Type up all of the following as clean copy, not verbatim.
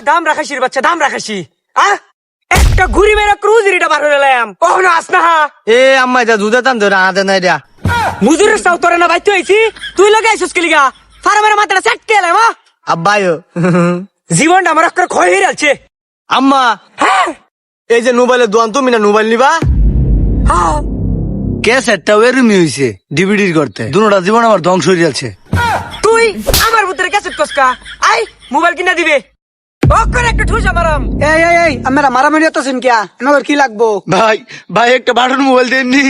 দাম রাখাসির বাচ্চা দাম রাখাসি একটা ঘুরি মেরা ক্রুজেরিটা বার হয়ে এলাম কখনো আস না এ আম্মা এটা দুধে টান ধরে আদে নাই দিয়া মুজুরের সাউ তোরে না বাইতে হইছি তুই লগে আইছিস কি লিগা ফার্মের মাথাটা সেট কে এলাম আব্বাইও জীবনটা আমার একটা ক্ষয় হয়ে যাচ্ছে আম্মা হ্যাঁ এই যে মোবাইলের দোয়ান তুমি না মোবাইল নিবা হ্যাঁ ক্যাসেটটা এরমি হইছে ডিভিডির করতে দুনোটা জীবন আমার ধ্বংস হয়ে যাচ্ছে তুই আমার ভিতরে ক্যাসেট কসকা আই মোবাইল কিনা দিবে ওকে একটা ঠুস আমারাম এই আমরা মারামারি হতেছেন কিয়া এনাদের কি লাগবো? ভাই ভাই একটা বাটন মোবাইল দেননি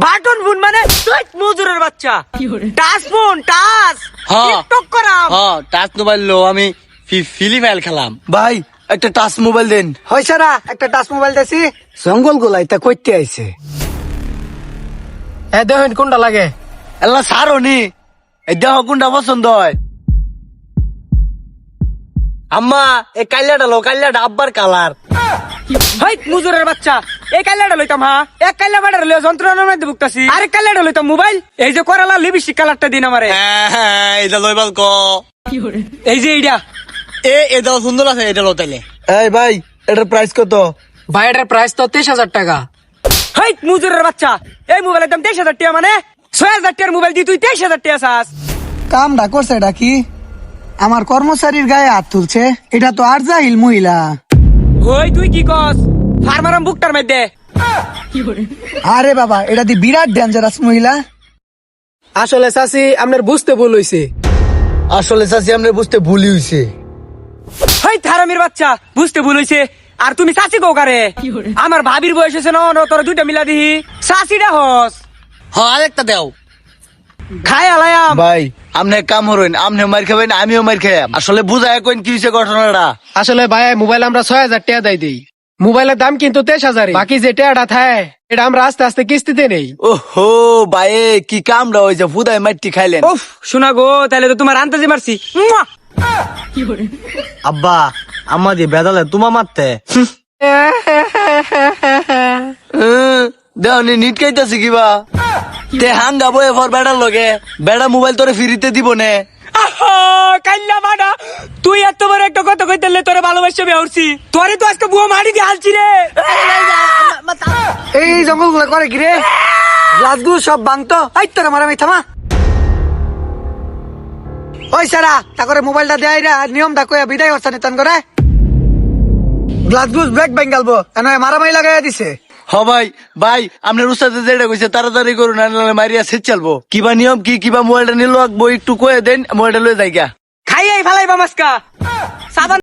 বাটন ফোন মানে তুই মুজুরের বাচ্চা টাচ ফোন টাচ হ্যাঁ। টিকটক করাম হ্যাঁ টাচ মোবাইল লো আমি ফিল্ম খেলাম ভাই একটা টাচ মোবাইল দেন হয়েছে না একটা টাচ মোবাইল দেছি জঙ্গল গোলাই তা কইতে আইছে দেখেন কোনটা লাগে এল্লা সারো নি এই দেহ কোনটা পছন্দ হয় আম্মা এই কাল্লাটা লো কাল্লাটা আব্বার কালার হাই মুজুরের বাচ্চা এই কাল্লাটা লইতাম এক কাল্লা বাড়ার লইয়া যন্ত্রণার মধ্যে ভুগতাছি আরে কাল্লাটা লইতাম মোবাইল এই যে করালা লিপস্টিক কালারটা দিন আমারে হ্যাঁ এটা লইবাল ক এই যে এইটা এটা সুন্দর আছে এটা লো তাইলে এই ভাই এটার প্রাইস কত ভাই এটার প্রাইস তো 23,000 টাকা হাই মুজুরের বাচ্চা এই মোবাইলের দাম 23,000 টাকা মানে 6,000 টাকার মোবাইল দি তুই 23,000 টাকা চাস কামটা করছে এটা কি আমার কর্মচারীর গায়ে হাত তুলছে এটা তো আর জাহিল মহিলা ওই তুই কি কস ফার্মারাম বুকটার মধ্যে আরে বাবা এটা দি বিরাট ডেঞ্জারাস মহিলা আসলে চাচি আপনার বুঝতে ভুল হইছে। আসলে চাচি আমরা বুঝতে ভুলই হইছে হাই থারামির বাচ্চা বুঝতে ভুল হইছে আর তুমি চাচি কও কারে আমার ভাবির বয়স হইছে না তোর দুইটা মিলা দিহি চাচিটা হস হ্যাঁ আরেকটা দাও খাই আলায়াম ভাই আপনি এক কাম হরেন আপনি মার খাবেন আমিও মার খাইয়াম আসলে বুঝায় কইন কি হইছে ঘটনাটা আসলে ভাই মোবাইল আমরা 6,000 টাকা দেই দিই মোবাইলের দাম কিন্তু 23,000 বাকি যে টাকাটা থাকে এটা আমরা আস্তে আস্তে কিস্তিতে নেই। ওহো ভাই কি কামটা হইছে ফুদায় মাটি খাইলেন উফ শোনা গো তাহলে তো তোমার আন্তাজি মারছি মুয়া! আব্বা আম্মা দিয়ে বেদালে তোমা মারতে দেওনি নিট খাইতেছি কিবা তে হাঙ্গা বয়ে ফর বেড়ার লগে বেড়া মোবাইল তোরে ফ্রিতে দিব নে আহা, কাল্লা মাডা তুই এত বড় একটা কথা কইতে তোরে ভালোবাসে বেহরছি তোরে তো আজকে বুয়া মারি দিয়ে হালছি রে এই জঙ্গল গুলা করে কি রে গ্লাসগুলো সব ভাঙতো এই তোরা মারামারি থামা ওই সারা তা করে মোবাইলটা দেয় রা নিয়মটা কইয়া বিদায় হচ্ছে নিতান করে গ্লাসগুলো ব্রেক বেঙ্গালবো এনে মারামারি লাগাইয়া দিছে হ ভাই ভাই আপনার উস্তাদে যেটা কইছে তাড়াতাড়ি করুন নাহলে মারিয়া শেষ চালবো কিবা নিয়ম কি কিবা মোবাইলটা নিল একটু কয়ে দেন মোবাইলটা লয়ে যাই গা খাইয়াই ফেলাইবা মাস্কা সাবান